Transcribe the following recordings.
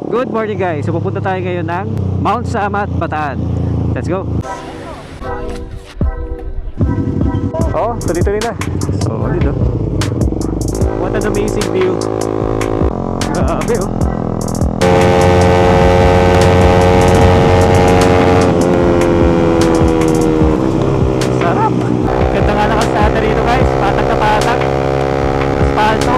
Good morning guys. So pupunta tayo ngayon ng Mount Samat, Bataan. Let's go. Oh, tuloy-tuloy na. So, dito. What an amazing view. Grabe oh. Sarap. Ganda nga na kalsada rito guys. Patag na patag. Asfalto.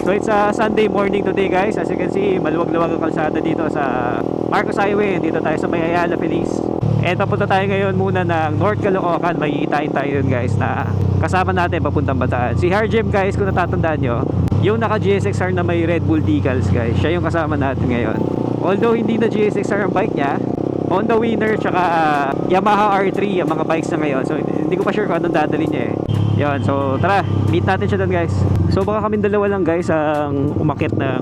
So it's a Sunday morning today guys. As you can see, maluwag-luwag ang kalsada dito sa Marcos Highway. Dito tayo sa May Ayala, Feliz. And papunta tayo ngayon muna ng North Caloocan. May itain tayo yun guys na kasama natin papuntang Bataan. Si Harjem guys, kung natatandaan nyo, yung naka GSXR na may Red Bull decals guys, siya yung kasama natin ngayon. Although hindi na GSXR ang bike niya, Honda Winner tsaka Yamaha R3 ang mga bikes na ngayon. So hindi ko pa sure kung anong dadali niya eh. Yun, so tara, meet natin siya doon guys. So baka kami dalawa lang guys ang umakyat ng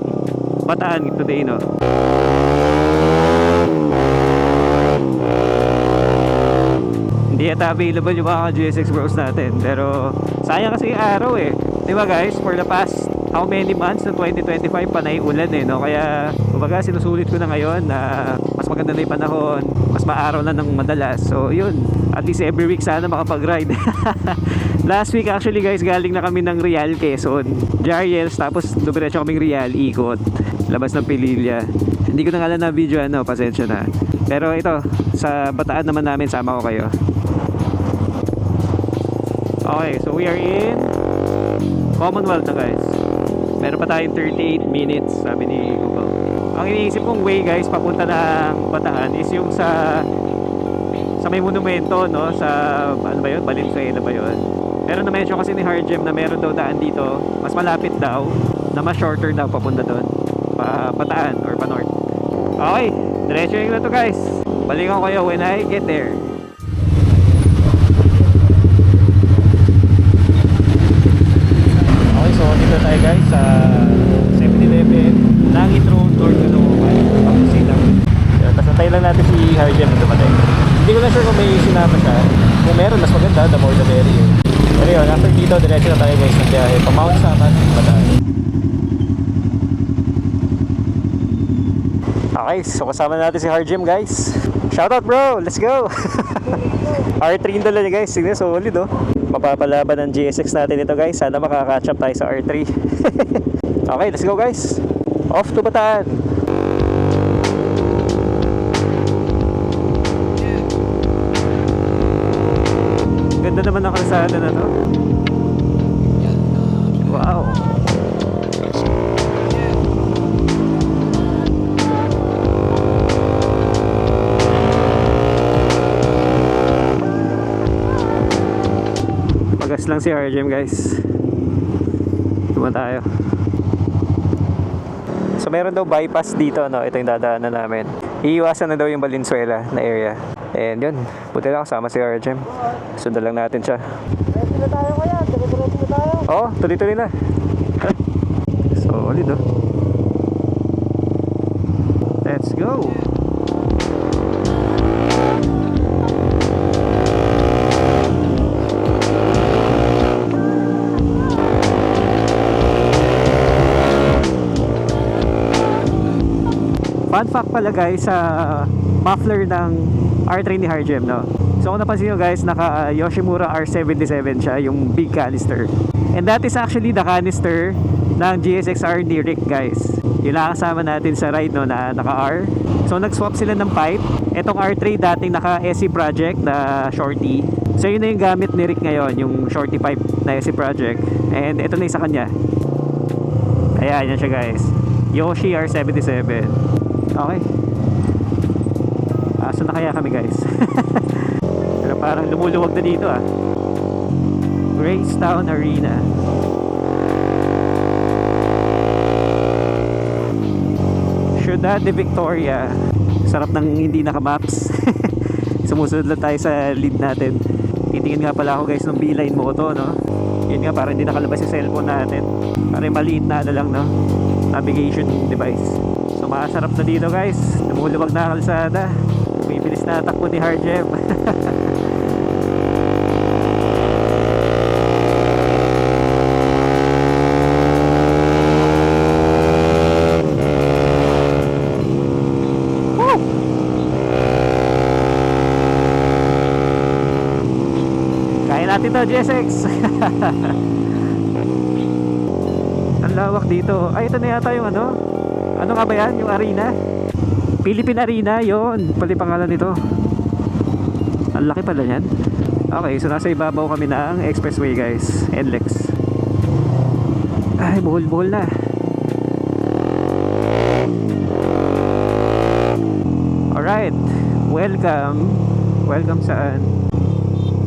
Bataan today, no? Hindi yata available yung mga GSX Bros natin. Pero sayang kasi yung araw eh. Diba guys, for the past how many months ng 2025 panay ulan eh, no? Kaya kumbaga sinusulit ko na ngayon na mas maganda na yung panahon, mas maaraw na ng madalas. So yun, at least every week sana makapag-ride. Last week actually guys, galing na kami ng Real, Quezon, Jariels, tapos dumiretso kaming Real, ikot labas ng Pililla. Hindi ko na nga na video, ano, pasensya na. Pero ito, sa Bataan naman namin, sama ko kayo. Okay, so we are in Commonwealth na guys. Meron pa tayong 38 minutes, sabi ni Google. Ang iniisip kong way guys papunta ng Bataan is yung sa may monumento, no? Sa ano ba yun? Valenzuela ba yun? Pero na-mention kasi ni Harjem na meron daw daan dito, mas malapit daw, na mas shorter daw papunta doon, pa Bataan or pa North. Okay, diretso yung na to guys. Balikan ko kayo when I get there. So dito tayo guys sa 7-Eleven Langit Road, North Caloocan, Pangasinan. Tapos natay lang natin si Harjem na dumatay. Hindi ko na sure kung may sinama siya. Kung meron, mas maganda, the more the merrier. Pero yun, after dito, diretso na tayo guys ng biyahe pa Mount Samat, Bataan. Okay, so kasama natin si Harjem guys. Shoutout bro, let's go! R3 yung dala niya guys, sige, solid oh. Mapapalaban ng GSX natin ito guys. Sana makaka-catch up tayo sa R3. Okay, let's go guys. Off to Bataan. Ganda naman ang kalsada na to. Wow. Pagas lang si Harjem guys. Tuman tayo. So meron daw bypass dito, no? Ito yung dadaanan namin. Iiwasan na daw yung Valenzuela na area. And yun, buti lang kasama si Harjem. Sundan lang natin siya. Ready na tayo kaya, tuloy-tuloy na tayo. Oo, tuloy-tuloy na. Solid oh. Let's go. Fun fact pala guys, sa muffler ng R3 ni Harjem, no? So kung napansin nyo guys, naka Yoshimura R77 siya, yung big canister. And that is actually the canister ng GSXR ni Rick guys. Yung nakasama natin sa ride, no, na naka-R. So nag-swap sila ng pipe. Etong R3 dating naka SC Project na shorty. So yun na yung gamit ni Rick ngayon, yung shorty pipe na SC Project. And ito na yung sa kanya. Ayan, yan siya guys. Yoshi R77. Okay. Aso na kaya kami guys. Pero parang lumuluwag na dito ah. Gracetown Arena. Ciudad de Victoria. Sarap ng hindi naka-maps. Sumusunod lang tayo sa lead natin. Titingin nga pala ako guys ng Beeline Moto, no? Yun nga, parang hindi nakalabas yung cellphone natin. Parang maliit na lang, no? Navigation device. So makasarap na dito guys. Lumuluwag na kalsada. Bibilis na takbo ni Harjem. Kaya natin to, GSX. Ang lawak dito. Ay, ito na yata yung ano. Ano nga ba yan? Yung arena? Philippine Arena, yon. Pali pangalan nito. Ang laki pala yan. Okay, so nasa ibabaw kami ng expressway guys. NLEX. Ay, buhol-buhol na. Alright. Welcome. Welcome saan?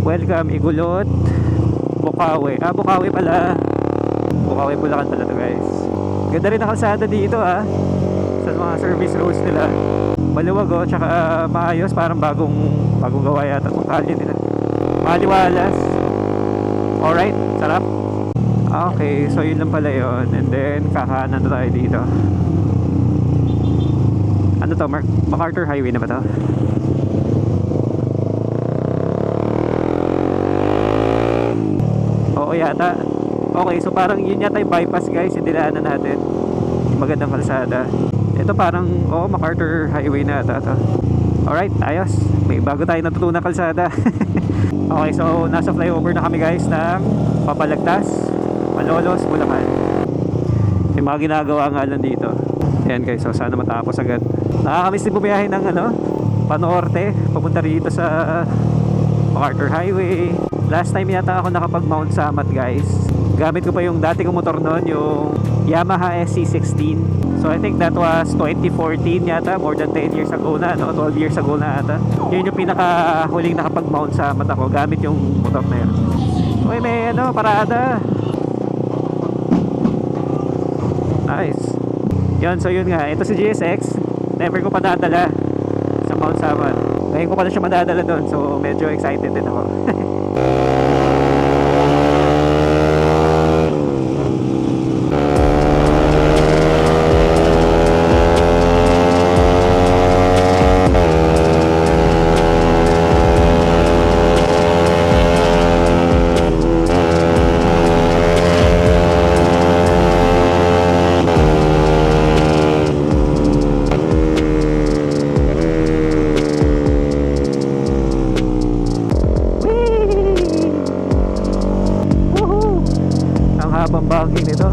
Welcome Igulot, Bukawi. Ah, Bukawi pala. Bukawi, Bulacan pala to guys. Ganda rin ang kalsada dito sa mga service roads nila. Maluwag tsaka maayos, parang bagong gawa yata ang kalye nila. Maliwalas. Alright, sarap. Okay, so yun lang pala yun. And then kakanan na tayo dito. Ano to, MacArthur Highway na ba to? Oo yata. Okay, so parang yun yata yung bypass guys, yung dinaanan natin. Magandang kalsada. Ito parang, MacArthur Highway na ata to. Alright, ayos. May bago tayo natutunan kalsada. Okay, so nasa flyover na kami guys ng Papalagtas, Malolos, Bulacan. May mga ginagawa nga lang dito. Ayan guys, so sana matapos agad. Nakakamiss din bumiyahe ng Panorte, papunta rito sa MacArthur Highway. Last time yata ako nakapag Mount Samat guys. Gamit ko pa yung dati kong motor noon, yung Yamaha SC16. So I think that was 2014 yata, more than 10 years ago na, 12 years ago na ata. Yun yung pinaka huling nakapag Mount Samat ako gamit yung motor na yun. Uy, may parada. Nice. Yun, so yun nga, ito si GSX. Never ko pa nadala sa Mount Samat. Ngayon ko pa na siya madadala doon, so medyo excited din ako. Habang banking nito.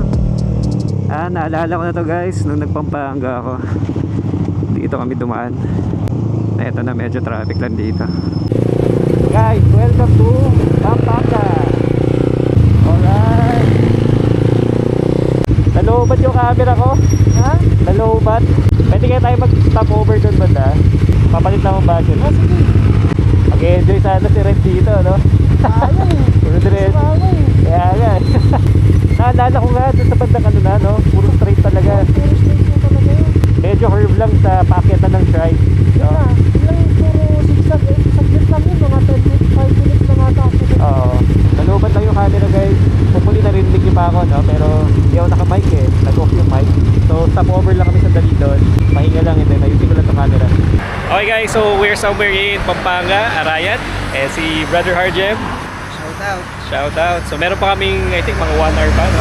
Naalala ko na to guys nung nagpampanga ako. Dito kami dumaan. Eto na, medyo traffic lang dito. Guys, welcome to Pampanga. Alright. Nalobat yung camera ko. Ha? Nalobat. Pwede kaya tayo mag-stop over doon banda. Papalit lang ang budget. Sige. Mag-enjoy sana si Red dito, no? Ayaw eh. Puro diretso. Kaya nga. Naalala ko nga dun sa bandang no? Puro straight talaga. Puro straight mo talaga yun. Medyo curve lang sa paakyatan ng shrine. Yun na. Yung puro zigzag eh. Saglit lang yun. Mga 10 minutes, 5 minutes lang ata ako. Oo. Nalubat lang yung camera guys. Hopefully narinig niyo pa ako, no? Pero hindi ako naka-mic eh. Nag-off yung mic. So stop over lang kami sandali doon. Pahinga lang ito. Ayusin ko lang yung camera. Okay guys, so we're somewhere in Pampanga, Arayat. Eh si Brother Harjem. Shout out. Shout out. So meron pa kaming, I think, mga 1 hour pa, no?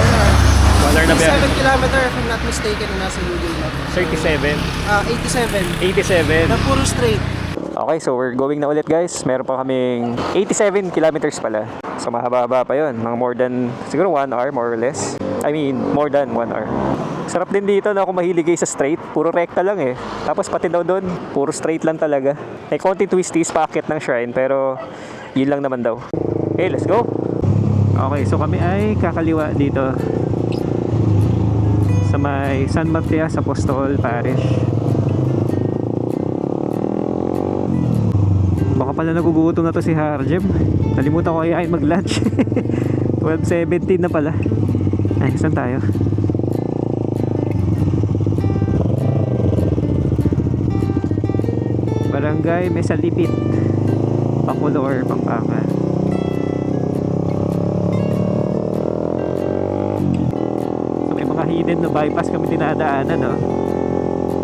1 hour na ba? 7 kilometer if I'm not mistaken na nasa Google Map. 37. 87. 87. Na puro straight. Okay, so we're going na ulit guys. Meron pa kaming 87 kilometers pala. So mahaba-haba pa yun. Mga more than, siguro 1 hour more or less. I mean, more than 1 hour. Sarap din dito na ako mahilig sa straight. Puro rekta lang eh. Tapos pati daw doon, puro straight lang talaga. May konting twisties paakyat ng shrine, pero yun lang naman daw. Okay, let's go! Okay, so kami ay kakaliwa dito sa may San Matias Apostol Parish. Baka pala nagugutom na to si Harjem. Nalimutan ko ay mag-lunch. 12:17 na pala. Ay, saan tayo? Barangay Mesalipit, Bacolor, Pampanga. So may mga hidden na bypass kami dinadaanan, no?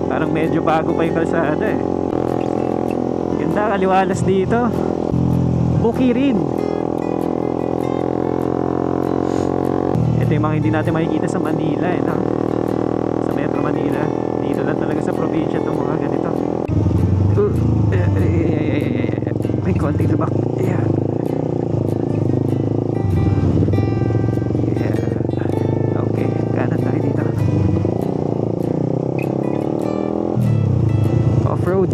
Parang medyo bago pa yung kalsada eh. Ganda, kaliwalas dito. Bukirin. Ito yung mga hindi natin makikita sa Manila, no? Sa Metro Manila. Dito lang talaga sa probinsya itong mga ganito. May konting lubak. Yeah. Okay, kanan tayo dito. Off-road.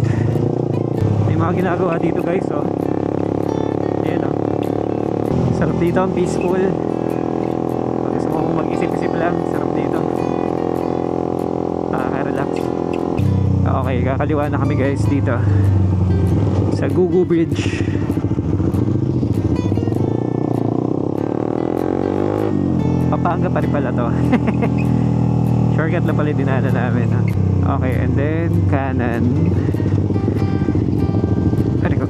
May mga ginagawa dito guys, oh. Ayan, oh. Sarap dito, ang peaceful. Pag gusto mo mag-isip-isip lang, sarap dito. Relax. Okay, kakaliwa na kami guys dito sa Gugu Bridge. Pampanga pa rin pala to. Shortcut lang pala yung dinala namin, ha? Okay, and then kanan. Ano ko?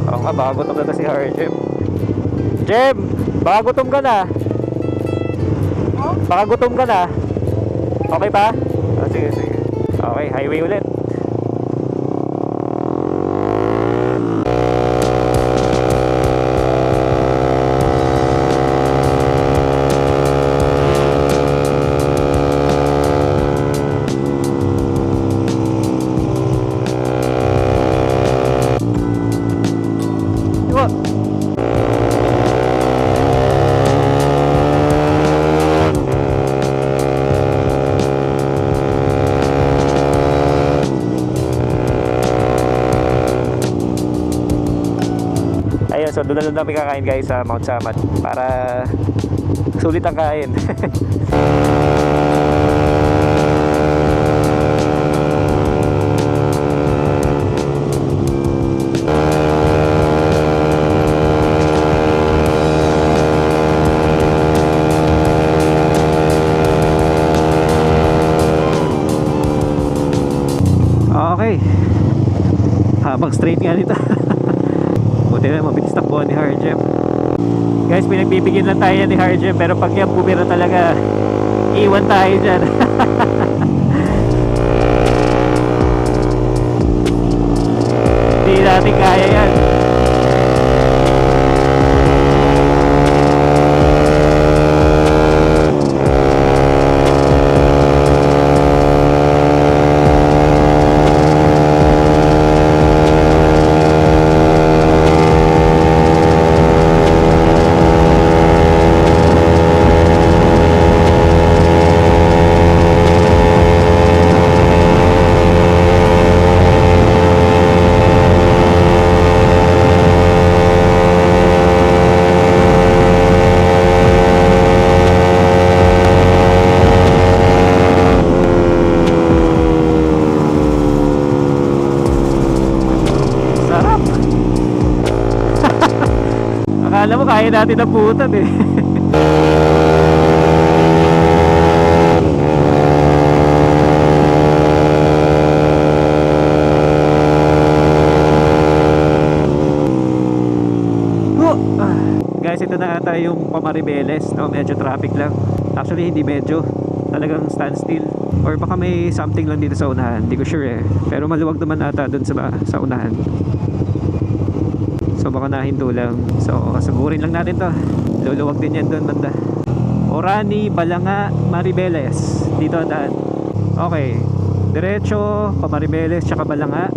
Oo nga, baka gutom na si Harjem. Jem! Baka gutom ka na. Baka gutom ka na. Okay pa? Oh, sige, sige. Okay, highway ulit. Diba? Ayun, so doon na lang kami kakain guys sa Mount Samat para sulit ang kain. Okay, habang straight nga nito. Buti na mabilis takbuhan ni Harjem. Guys, pinagbibigyan lang tayo ni Harjem, pero pag yan bumira talaga, iwan tayo dyan. Hindi natin kaya yan. Akala mo kaya natin nabutan eh. Guys, ito na ata yung Pamaribeles, no? Medyo traffic lang. Actually, hindi medyo. Talagang standstill. Or baka may something lang dito sa unahan. Hindi ko sure eh. Pero maluwag naman ata dun sa unahan. So baka nahinto lang. So kasugurin lang natin to. Luluwag din yan dun banda. Orani, Balanga, Maribeles. Dito ang daan. Okay. Diretso, Pamaribeles, tsaka Balanga.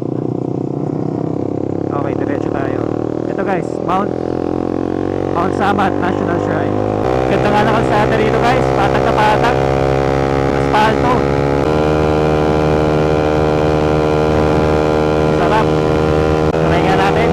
Okay, diretso tayo. Ito guys, Mount Samat National Shrine. Ganda nga na kalsada rito guys. Patag na patag. Asfalto. Sarap. Try nga natin.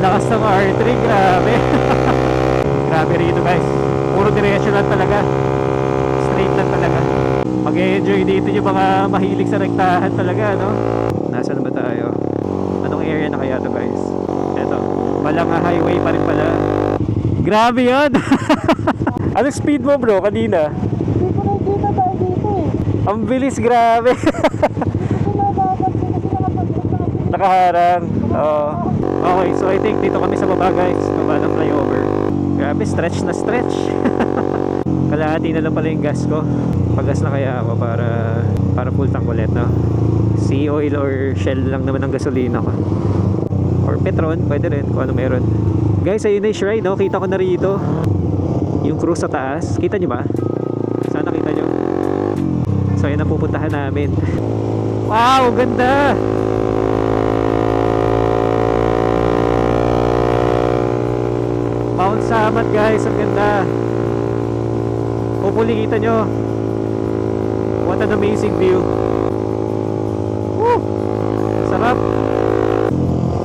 Lakas ng R3, grabe. Grabe rito guys. Puro diretso lang talaga. Straight lang talaga. Mag-enjoy dito yung mga mahilig sa rektahan talaga, no? Nasaan na ba tayo? Anong area na kaya to guys? Eto, Balanga Highway pa rin pala. Grabe yun! Anong speed mo bro kanina? Hindi ko nakikita tayo dito eh. Ang bilis, grabe! Hindi ko dapat kasi nakapag-stop. Nakaharang. Oo. Okay, so I think dito kami sa baba guys. Baba ng flyover. Grabe, stretch na stretch. Kalahati na lang pala yung gas ko. Pag-gas na kaya ako para full tank ulit, no? Sea oil or shell lang naman ang gasolina ko. Or Petron, pwede rin kung ano meron. Guys, ayun na yung shrine, no? Kita ko na rito yung cruise sa taas. Kita nyo ba? Sana kita nyo. So ayun ang pupuntahan namin. Wow, ganda! Mount Samat guys, ang ganda. Hopefully kita nyo. What an amazing view. Woo! Sarap.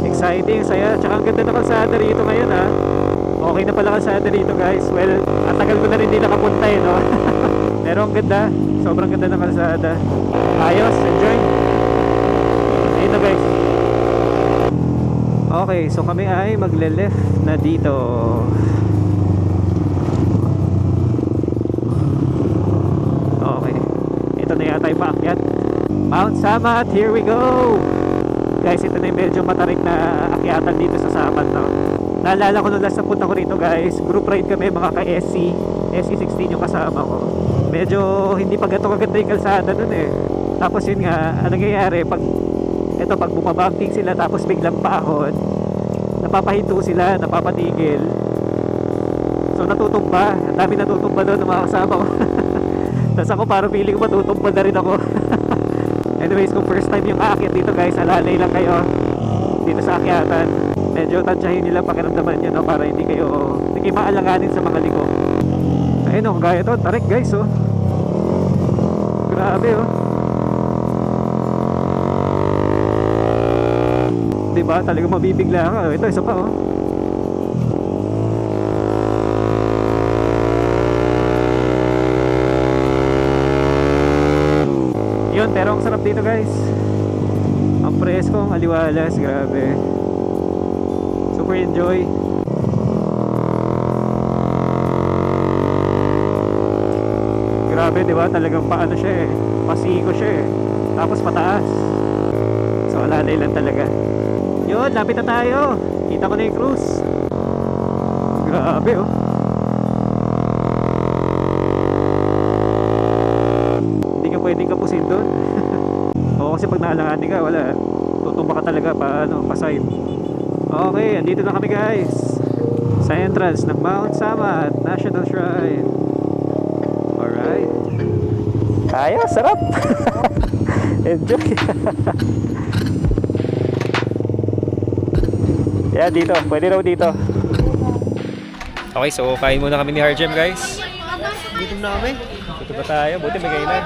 Exciting, saya. Tsaka ang ganda na kalsada rito ngayon ha. Okay na pala kalsada rito guys. Well, at tagal ko na rin di nakapunta eh, no? Pero ang ganda. Sobrang ganda ng kalsada. Ayos, enjoy. Ayun na guys. Okay, so kami ay magle-left na dito. Okay. Ito na yata yung paakyat. Mount Samat, here we go! Guys, ito na yung medyo matarik na akyatan dito sa Samat, no? Naalala ko nung last na punta ko rito guys, group ride kami mga ka-SC SC16 yung kasama ko. Medyo hindi pa gato kaganda yung kalsada dun eh. Tapos yun nga, anong nangyayari pag bumabangking sila tapos biglang paahon, napapahinto sila, napapatigil. So natutumba, ang dami natutumba doon ng mga kasama ko. Tapos ako parang feeling ko matutumba na rin ako. Anyways, kung first time yung aakyat dito guys, alalay lang kayo dito sa akyatan. Medyo tansyahin nila pakiramdaman nyo, no? Para hindi kayo maalanganin sa mga liko. Ayun o, gaya to, tarik guys oh. Grabe oh. Diba, talagang mabibigla ka. Ito, isa pa oh. Yun, pero ang sarap dito guys. Ang presko, ang aliwalas, grabe. Super enjoy. Grabe, di ba? Talagang paano siya eh. Pasiko siya eh. Tapos pataas. So alalay lang talaga. Yun, lapit na tayo. Kita ko na yung cruise. Grabe oh. Hindi ka pwedeng kapusin doon. Oo, kasi pag naalanganin ka, wala. Tutumba ka talaga pa side. Okay, andito na kami guys. Sa entrance ng Mount Samat National Shrine. Alright. Kaya, sarap. Enjoy. Yeah, dito. Pwede raw dito. Okay, so kain muna kami ni Harjem guys. Gutom na kami. Dito ba tayo? Buti may kainan.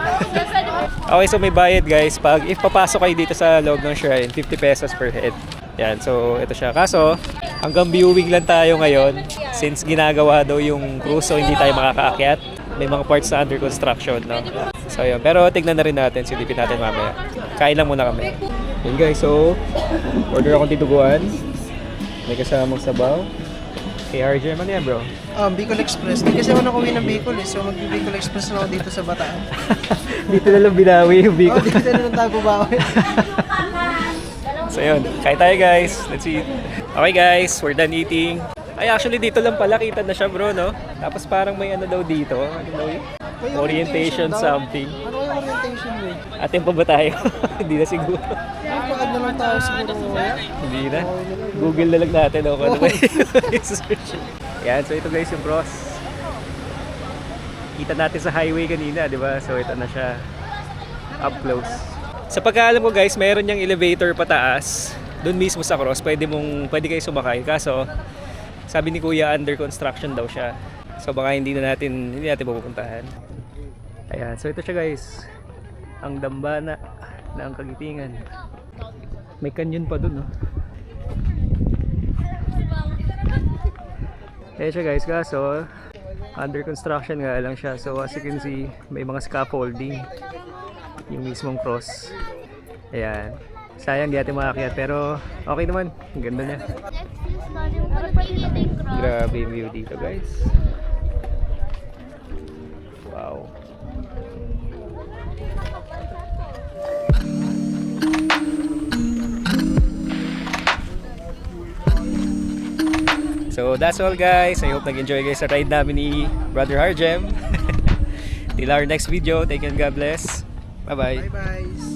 Okay, so may bayad guys. If papasok kayo dito sa loob ng shrine, 50 pesos per head. Yan, so ito siya. Kaso, hanggang viewing lang tayo ngayon. Since ginagawa daw yung cruise, so hindi tayo makakaakyat. May mga parts na under construction, no? So yun, pero tignan na rin natin, silipin natin mamaya. Kain lang muna kami. Yun guys, so order akong tinuguan. May kasamang sabaw. Kay RJ, ano yan bro? Bicol Express. Hindi kasi ako nakuwi ng Bicol eh. So mag-Bicol Express na ako dito sa Bataan. Dito na lang binawi yung Bicol. Dito na lang tayo babawi. So yun, kain tayo guys. Let's eat. Okay guys, we're done eating. Ay actually dito lang pala, kita na siya bro, no? Tapos parang may ano daw dito. Ano daw yun? May Orientation daw. something. Ano yung orientation mo? Atin pa ba tayo? Hindi na siguro. Paad na lang tayo siguro mamaya. Hindi na. Google na lang natin ako ano ba yung search. Yan, so ito guys yung cross. Kita natin sa highway kanina, di ba? So ito na siya. Up close. Sa pagkaalam ko guys, mayroon niyang elevator pataas. Doon mismo sa cross, pwede kayo sumakay. Kaso, sabi ni Kuya, under construction daw siya. So baka hindi natin pupuntahan. Ayan, so ito siya guys. Ang dambana na ang Kagitingan. May canyon pa dun, no? Ayan siya guys, kaso under construction nga lang siya. So as you can see, may mga scaffolding yung mismong cross. Ayan. Sayang di atin makakyat pero okay naman. Ang ganda niya. Grabe yung view dito guys. Wow. So that's all guys. I hope nag-enjoy guys sa ride namin ni Brother Harjem. Till our next video. Take care and God bless. Bye bye. Bye-bye.